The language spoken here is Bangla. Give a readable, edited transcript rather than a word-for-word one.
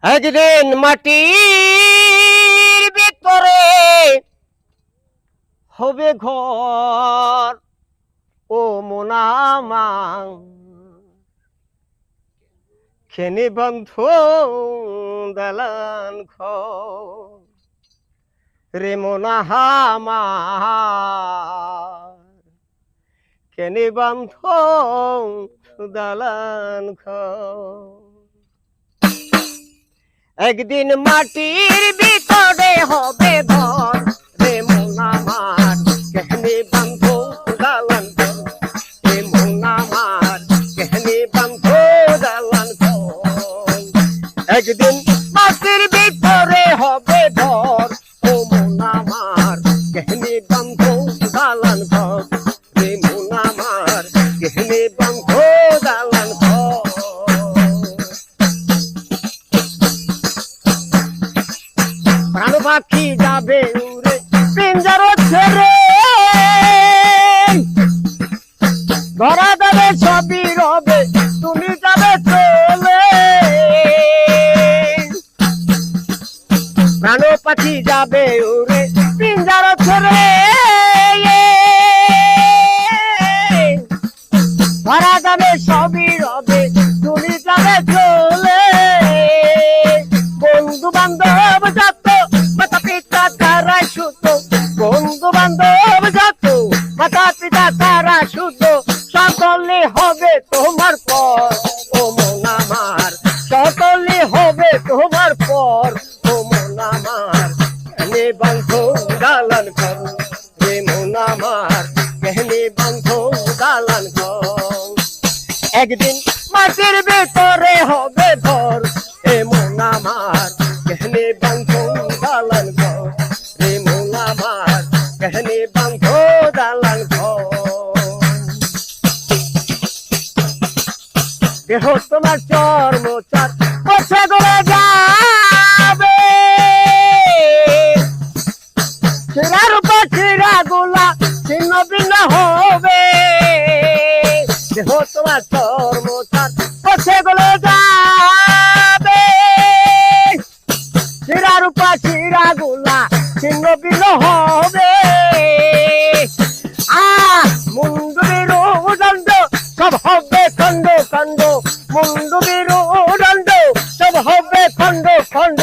একদিন মাটির ভিতরে হবে ঘর, ও মোনামাং খেনি বন্ধ দালান ঘর রে মোনাহামার খেনি বন্ধ দালান ঘর। একদিন মাটির ভিতরে হবে ঘর রে মোনামার কেহনি বান্ধ দালান ঘর রে মোনামার কেহনি বান্ধ দালান ঘর। একদিন মাটির ভিতরে হবে ঘর, ও মোনামার কেহনি বান্ধ দালান ঘর রে মোনামার কেহনি বান্ধ দালান ঘর। প্রাণ পাখি যাবে উড়ে পিঞ্জর ছেড়ে, ধরা দেবে সবই রবে তুমি যাবে চলে। প্রাণ পাখি যাবে উড়ে পিঞ্জর ছেড়ে, ধরা দেবে সবই রবে তুমি যাবে চলে। বন্ধু বান্ধব যত মাতা পিতা তারা শুদ্ধ, বন্ধু বান্ধব যত মাতা পিতা তারা শুদ্ধ, সকলে হবে তোমার পর, ও মোনামার সকলে হবে তোমার পর, ও মোনামার কেহনি বান্ধ দালান ঘর রে মোনামার কেহনি বান্ধ দালান ঘর। একদিন মাটির ভিতরে হবে ঘর রে মোনামার কেহনি বান্ধ দালান ঘর রে মোনামার কেহনি বান্ধ দালান ঘর। দেহ তোমার চর্ম চার পথে গড়ে যাবে, ছিড়ার উপর ছিড়া গুলা ছিন্ন ভিন্ন হবে। দেহ তোমার চর্ম চার পথে গড়ে যাবে, ছিড়ার উপর ছিড়া গুলা ছিন্ন ভিন্ন হবে। মুন্ডু বিরুদণ্ড সব হবে খণ্ড খণ্ড, মুন্ডু বিরুদণ্ড সব হবে খণ্ড খণ্ড।